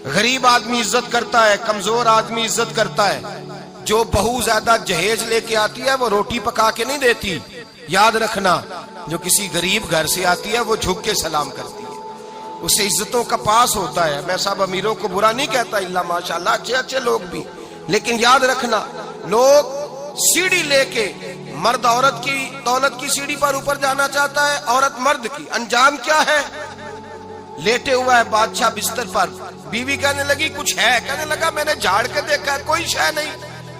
غریب آدمی عزت کرتا ہے، کمزور آدمی عزت کرتا ہے. جو بہو زیادہ جہیز لے کے آتی ہے وہ روٹی پکا کے نہیں دیتی، یاد رکھنا. جو کسی غریب گھر سے آتی ہے وہ جھک کے سلام کرتی ہے، اسے عزتوں کا پاس ہوتا ہے. میں سب امیروں کو برا نہیں کہتا، اللہ ماشاءاللہ اچھے اچھے لوگ بھی، لیکن یاد رکھنا لوگ سیڑھی لے کے، مرد عورت کی دولت کی سیڑھی پر اوپر جانا چاہتا ہے، عورت مرد کی. انجام کیا ہے؟ لیٹے ہوا ہے بادشاہ بستر پر، بیوی کہنے لگی کچھ ہے؟ کہنے لگا میں نے جھاڑ کے دیکھا ہے کوئی شے نہیں.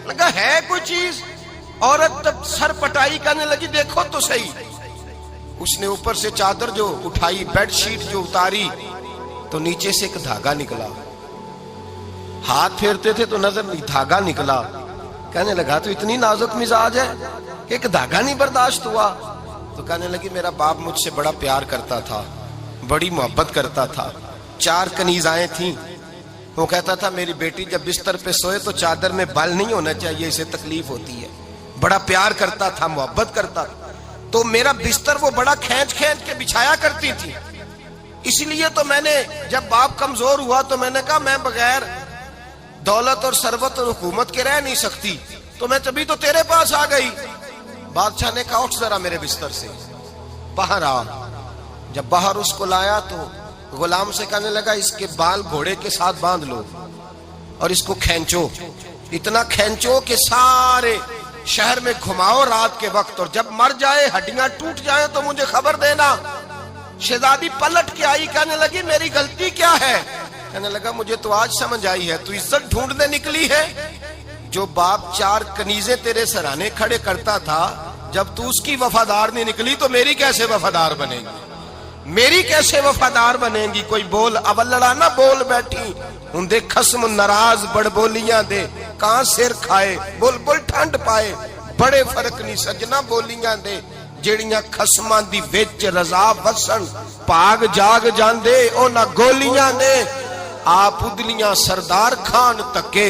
لگا ہے کوئی چیز؟ عورت تب سر پٹائی، کہنے لگی دیکھو تو صحیح. اس نے اوپر سے چادر جو اٹھائی، بیڈ شیٹ جو اتاری، تو نیچے سے ایک دھاگا نکلا. ہاتھ پھیرتے تھے تو نظر نہیں، دھاگا نکلا. کہنے لگا تو اتنی نازک مزاج ہے کہ ایک دھاگا نہیں برداشت ہوا. تو کہنے لگی میرا باپ مجھ سے بڑا پیار کرتا تھا، بڑی محبت کرتا تھا. 4 کنیزائیں تھیں. وہ کہتا تھا میری بیٹی جب بستر پہ سوئے تو چادر میں بال نہیں ہونا چاہیے، اسے تکلیف ہوتی ہے. بڑا پیار کرتا تھا، محبت کرتا تھا. تو میرا بستر وہ بڑا کھینچ کھینچ کے بچھایا کرتی تھی. اس لیے تو میں نے جب باپ کمزور ہوا تو میں نے کہا میں بغیر دولت اور ثروت اور حکومت کے رہ نہیں سکتی، تو میں تبھی تو تیرے پاس آ گئی. بادشاہ نے کہا اٹھ ذرا میرے بستر سے، باہر آ. جب باہر اس کو لایا تو غلام سے کہنے لگا اس کے بال گھوڑے کے ساتھ باندھ لو اور اس کو کھینچو، اتنا کھینچو کہ سارے شہر میں گھماؤ رات کے وقت، اور جب مر جائے ہڈیاں ٹوٹ جائیں تو مجھے خبر دینا. شہزادی پلٹ کے آئی، کہنے لگی میری غلطی کیا ہے؟ کہنے لگا مجھے تو آج سمجھ آئی ہے، تو عزت ڈھونڈنے نکلی ہے. جو باپ 4 کنیزیں تیرے سرانے کھڑے کرتا تھا، جب تو اس کی وفادار نہیں نکلی تو میری کیسے وفادار بنے گی؟ میری کیسے وفادار بنے گی؟ کوئی بول اول لڑانا بول بیٹھی ہوں دے خسم ناراض بڑ بولیاں دے، کہاں سر کھائے بول بول ٹھنڈ پائے. بڑے فرق نہیں سجنا بولیاں دے، جیڑیاں خسماں دی وچ رضا وسن پاگ جاگ جاندے او نہ گولیاں دے. آپ ادلیاں سردار خان تکے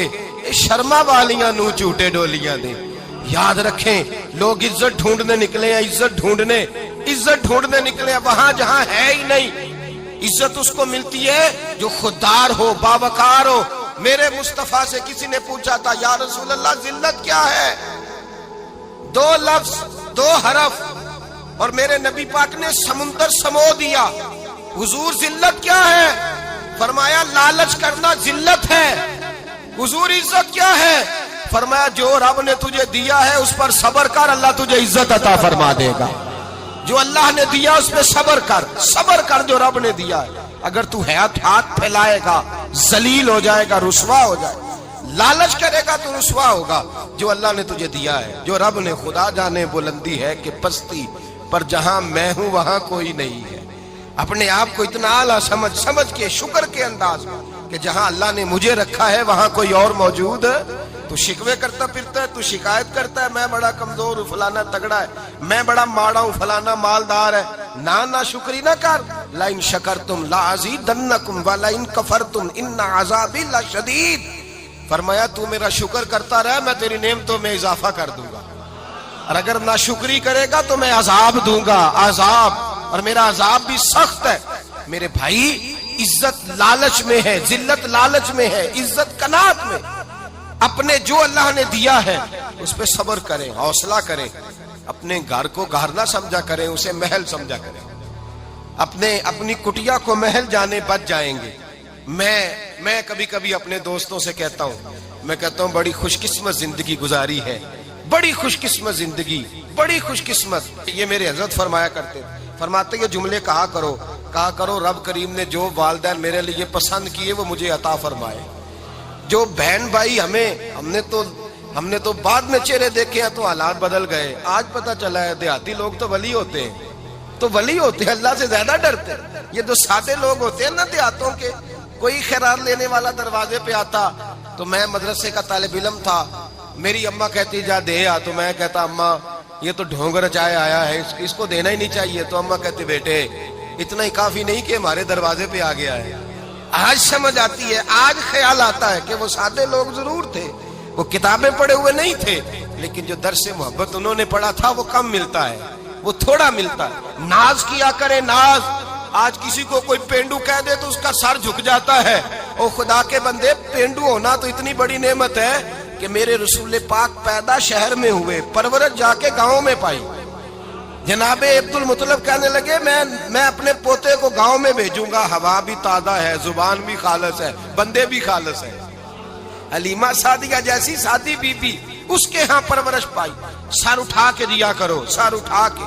شرما والیاں نو جھوٹے ڈولیاں دے. یاد رکھیں لوگ عزت ڈھونڈنے نکلے ہیں، عزت ڈھونڈنے نکلے ہیں وہاں جہاں ہے ہی نہیں. عزت اس کو ملتی ہے جو خوددار ہو، باوقار ہو. میرے مصطفیٰ سے کسی نے پوچھا تھا یا رسول اللہ ذلت کیا ہے؟ 2 لفظ 2 حرف اور میرے نبی پاک نے سمندر سمو دیا. حضور ذلت کیا ہے؟ فرمایا لالچ کرنا ذلت ہے. حضور عزت کیا ہے؟ فرمایا جو رب نے تجھے دیا ہے اس پر صبر کر، اللہ تجھے عزت عطا فرما دے گا. جو اللہ نے دیا اس پہ صبر کر جو رب نے دیا ہے. اگر تو ہاتھ پھیلائے گا ذلیل ہو جائے گا، رسوا ہو جائے گا. لالچ کرے گا تو رسوا ہوگا. جو اللہ نے تجھے دیا ہے، جو رب نے، خدا جانے بلندی ہے کہ پستی پر جہاں میں ہوں وہاں کوئی نہیں ہے. اپنے آپ کو اتنا اعلیٰ سمجھ کے شکر کے انداز کہ جہاں اللہ نے مجھے رکھا ہے وہاں کوئی اور موجود ہے. تو شکوے کرتا پھرتا ہے، تو شکایت کرتا ہے میں بڑا کمزور ہوں، فلانا تگڑا ہے، میں بڑا ماڑا ہوں، فلانا مالدار ہے. نا شکری نہ کر. لئن شکرتم لازیدنکم ولئن کفرتم ان عذابی لشدید. فرمایا تو میرا شکر کرتا رہ، میں تیری نعمتوں میں اضافہ کر دوں گا، اور اگر ناشکری کرے گا تو میں عذاب دوں گا، عذاب، اور میرا عذاب بھی سخت ہے. میرے بھائی عزت لالچ میں ہے، ذلت لالچ میں ہے، عزت قناعت میں. اپنے جو اللہ نے دیا ہے اس پہ صبر کریں، حوصلہ کریں. اپنے گھر کو گھر نہ سمجھا کریں، اسے محل سمجھا کریں. اپنی کٹیا کو محل جانے بچ جائیں گے. میں کبھی کبھی اپنے دوستوں سے کہتا ہوں بڑی خوش قسمت زندگی گزاری ہے، بڑی خوش قسمت زندگی، بڑی خوش قسمت. یہ میرے حضرت فرمایا کرتے، فرماتے یہ جملے کہا کرو رب کریم نے جو والدین میرے لیے پسند کیے وہ مجھے عطا فرمائے. جو بہن بھائی ہم نے تو بعد میں چہرے دیکھے ہیں تو حالات بدل گئے. آج پتہ چلا ہے دیہاتی لوگ تو ولی ہوتے ہیں، اللہ سے زیادہ ڈرتے ہیں. یہ جو سادے لوگ ہوتے ہیں نا دیہاتوں کے، کوئی خیرات لینے والا دروازے پہ آتا تو میں مدرسے کا طالب علم تھا، میری اماں کہتی جا دے آ، تو میں کہتا اماں یہ تو ڈھونگ رچائے آیا ہے، اس کو دینا ہی نہیں چاہیے. تو اماں کہتی بیٹے اتنا ہی کافی نہیں کہ ہمارے دروازے پہ آ گیا ہے. آج سمجھ آتی ہے، آج خیال آتا ہے کہ وہ سادے لوگ ضرور تھے، وہ کتابیں پڑھے ہوئے نہیں تھے، لیکن جو درس محبت انہوں نے پڑھا تھا وہ کم ملتا ہے، وہ تھوڑا ملتا ہے. ناز کیا کرے، ناز. آج کسی کو کوئی پینڈو کہہ دے تو اس کا سر جھک جاتا ہے. او خدا کے بندے، پینڈو ہونا تو اتنی بڑی نعمت ہے کہ میرے رسول پاک پیدا شہر میں ہوئے، پرورش جا کے گاؤں میں پائی۔ جناب عبد المطلب کہنے لگے میں اپنے پوتے کو گاؤں میں بھیجوں گا، ہوا بھی تازہ ہے، زبان بھی خالص ہے، بندے بھی خالص ہے۔ حلیمہ سعدیہ جیسی سادی بی بی، اس کے ہاں پرورش پائی۔ سر اٹھا کے دیا کرو، سر اٹھا کے،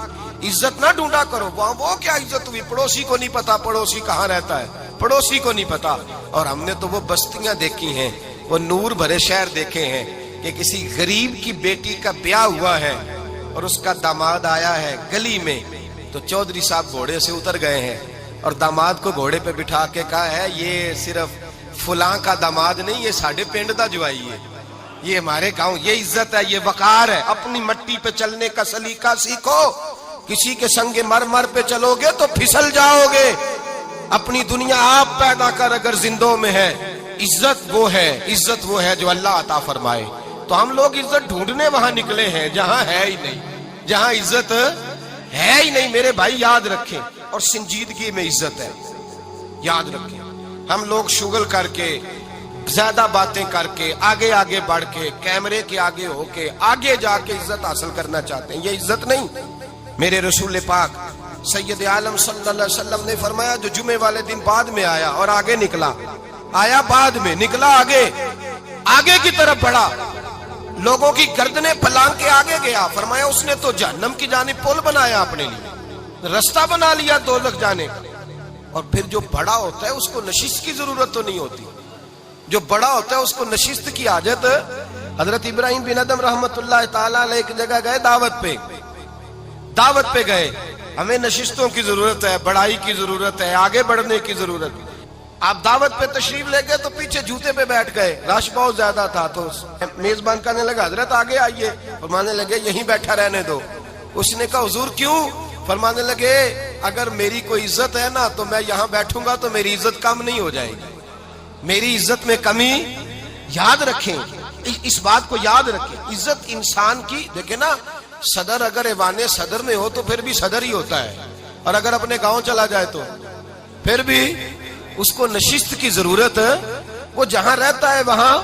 عزت نہ ڈھونڈا کرو۔ وہ کیا عزت ہوئی؟ پڑوسی کو نہیں پتا پڑوسی کہاں رہتا ہے، پڑوسی کو نہیں پتا۔ اور ہم نے تو وہ بستیاں دیکھی ہیں، وہ نور بھرے شہر دیکھے ہیں کہ کسی غریب کی بیٹی کا بیاہ ہوا ہے اور اس کا داماد آیا ہے گلی میں، تو چودھری صاحب گھوڑے سے اتر گئے ہیں اور داماد کو گھوڑے پہ بٹھا کے کہا ہے یہ صرف فلاں کا داماد نہیں، یہ ساڑھے پنڈ دا جوائی ہے، یہ ہمارے گاؤں، یہ عزت ہے، یہ وقار ہے۔ اپنی مٹی پہ چلنے کا سلیقہ سیکھو، کسی کے سنگ مرمر پہ چلو گے تو پھسل جاؤ گے۔ اپنی دنیا آپ پیدا کر اگر زندوں میں ہے، عزت وہ ہے جو اللہ عطا فرمائے۔ تو ہم لوگ عزت ڈھونڈنے وہاں نکلے ہیں جہاں ہے ہی نہیں، جہاں عزت ہے ہی نہیں۔ میرے بھائی یاد رکھیں، اور سنجیدگی میں عزت ہے، یاد رکھیں۔ ہم لوگ شغل کر کے، زیادہ باتیں کر کے، آگے آگے بڑھ کے، کیمرے کے آگے ہو کے، آگے جا کے عزت حاصل کرنا چاہتے ہیں، یہ عزت نہیں۔ میرے رسول پاک سید عالم صلی اللہ علیہ وسلم نے فرمایا جو جمعے والے دن بعد میں آیا اور آگے نکلا، آیا بعد میں، نکلا آگے کی طرف بڑھا، لوگوں کی گردنیں پھلانگ کے آگے گیا، فرمایا اس نے تو جہنم کی جانب پل بنایا، اپنے لیے رستہ بنا لیا دوزخ جانے کا۔ اور پھر جو بڑا ہوتا ہے اس کو نشست کی ضرورت تو نہیں ہوتی، جو بڑا ہوتا ہے اس کو نشست کی حاجت۔ حضرت ابراہیم بن ادم رحمت اللہ تعالیٰ علیہ ایک جگہ گئے، دعوت پہ گئے۔ ہمیں نشستوں کی ضرورت ہے، بڑائی کی ضرورت ہے، آگے بڑھنے کی ضرورت ہے۔ آپ دعوت پہ تشریف لے گئے تو پیچھے جوتے پہ بیٹھ گئے، رش بہت زیادہ تھا، تو میزبان کہنے لگا حضرت آگے آئیے، فرمانے لگے یہیں بیٹھا رہنے دو۔ اس نے کہا حضور کیوں؟ فرمانے لگے اگر میری کوئی عزت ہے نا تو میں یہاں بیٹھوں گا تو میری عزت کم نہیں ہو جائے گی، میری عزت میں کمی۔ یاد رکھیں، اس بات کو یاد رکھیں، عزت انسان کی، دیکھیں نا، صدر اگر ایوان صدر میں ہو تو پھر بھی صدر ہی ہوتا ہے، اور اگر اپنے گاؤں چلا جائے تو پھر بھی اس کو نشست کی ضرورت ہے۔ وہ جہاں رہتا ہے وہاں،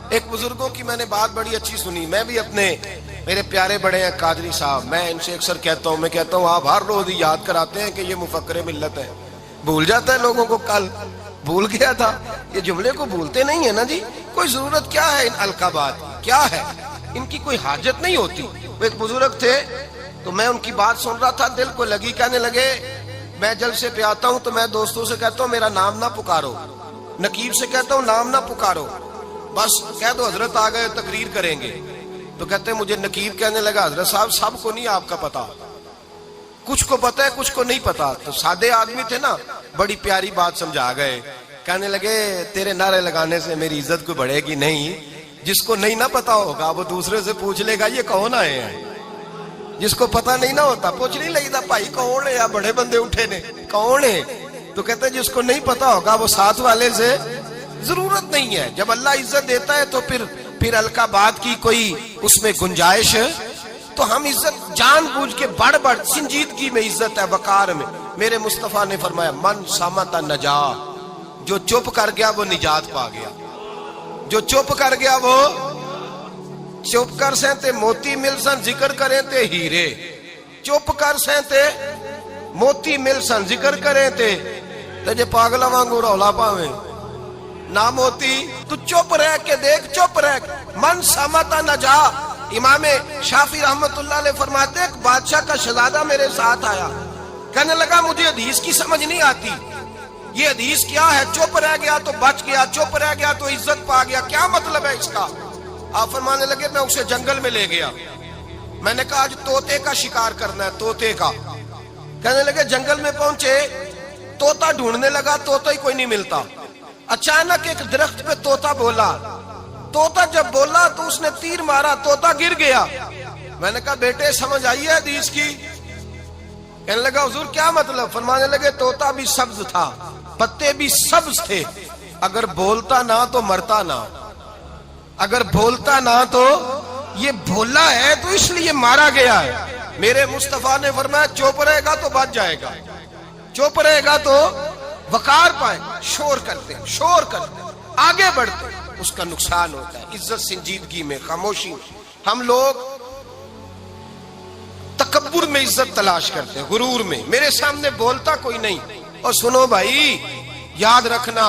ایک بزرگوں کی میں نے بات بڑی اچھی سنی، میں بھی میرے پیارے بڑے ہیں قادری صاحب، میں ان سے اکثر کہتا ہوں آپ ہر روز ہی یاد کراتے ہیں کہ یہ مفکر ملت ہے، بھول جاتا ہے لوگوں کو، کل بھول گیا تھا، یہ جملے کو بھولتے نہیں ہے نا جی، کوئی ضرورت کیا ہے ان القابات کی، کیا ہے ان کی، کوئی حاجت نہیں ہوتی۔ وہ ایک بزرگ تھے تو میں ان کی بات سن رہا تھا، دل کو لگی، کہنے لگے میں جلسے پہ آتا ہوں تو میں دوستوں سے کہتا ہوں میرا نام نہ پکارو، نقیب سے کہتا ہوں نام نہ پکارو، بس کہہ دو حضرت آ گئے تقریر کریں گے۔ تو کہتے ہیں مجھے نقیب کہنے لگا حضرت صاحب سب کو نہیں آپ کا پتا، کچھ کو پتا ہے کچھ کو نہیں پتا۔ تو سادے آدمی تھے نا، بڑی پیاری بات سمجھا گئے، کہنے لگے تیرے نعرے لگانے سے میری عزت کو بڑھے گی نہیں، جس کو نہیں نہ پتا ہوگا وہ دوسرے سے پوچھ لے گا یہ کون آئے ہیں، جس کو پتا نہیں نہ ہوتا پوچھ نہیں لگتا بھائی کون ہے، یا بڑے بندے اٹھے نے کون ہے، تو کہتے ہیں جس کو نہیں پتا ہوگا وہ ساتھ والے سے ضرورت نہیں ہے۔ جب اللہ عزت دیتا ہے تو پھر القابات کی کوئی اس میں گنجائش ہے، تو ہم عزت جان بوجھ کے بڑھ سنجیدگی میں عزت ہے، وقار میں۔ میرے مصطفیٰ نے فرمایا من صامت نجا، جو چپ کر گیا وہ نجات پا گیا، جو چپ کر گیا وہ چپ کر سہتے موتی مل سن ذکر کریں تے ہیرے، چپ کر سہتے موتی مل سن ذکر کریں تے جے پاگلا وانگو رولا پاویں نہ موتی، تو چپ رہ کے دیکھ، چپ رہ کے من سامتا نجا۔ امام شافعی رحمت اللہ علیہ فرماتے ایک بادشاہ کا شہزادہ میرے ساتھ آیا، کہنے لگا مجھے حدیث کی سمجھ نہیں آتی، یہ حدیث کیا ہے، چپ رہ گیا تو بچ گیا، چپ رہ گیا تو عزت پا گیا، کیا مطلب ہے اس کا؟ آپ فرمانے لگے میں اسے جنگل میں لے گیا، میں نے کہا آج طوطے کا شکار کرنا ہے، طوطے کا۔ کہنے لگے جنگل میں پہنچے، طوطا ڈھونڈنے لگا، طوطا ہی کوئی نہیں ملتا۔ اچانک ایک درخت پہ طوطا بولا، طوطا جب بولا تو اس نے تیر مارا، طوطا گر گیا۔ میں نے کہا بیٹے سمجھ آئی ہے حدیث کی؟ کہنے لگا حضور کیا مطلب؟ فرمانے لگے طوطا بھی سبز تھا، پتے بھی سبز تھے، اگر بولتا نہ تو مرتا نہ، اگر بولتا نہ تو یہ بولا ہے تو اس لیے مارا گیا ہے۔ میرے مصطفیٰ نے فرمایا چوپ رہے گا تو بچ جائے گا، چوپ رہے گا تو وقار پائے۔ شور کرتے آگے بڑھتے اس کا نقصان ہوتا ہے. عزت سنجیدگی میں، خاموشی میں. ہم لوگ تکبر میں عزت تلاش کرتے ہیں، غرور میں، میرے سامنے بولتا کوئی نہیں. اور سنو بھائی، یاد رکھنا،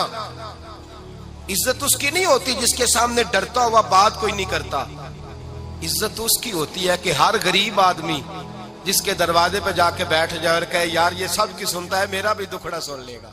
عزت اس کی نہیں ہوتی جس کے سامنے ڈرتا ہوا بات کوئی نہیں کرتا. عزت اس کی ہوتی ہے کہ ہر غریب آدمی جس کے دروازے پہ جا کے بیٹھ جائے اور کہے یار یہ سب کی سنتا ہے، میرا بھی دکھڑا سن لے گا.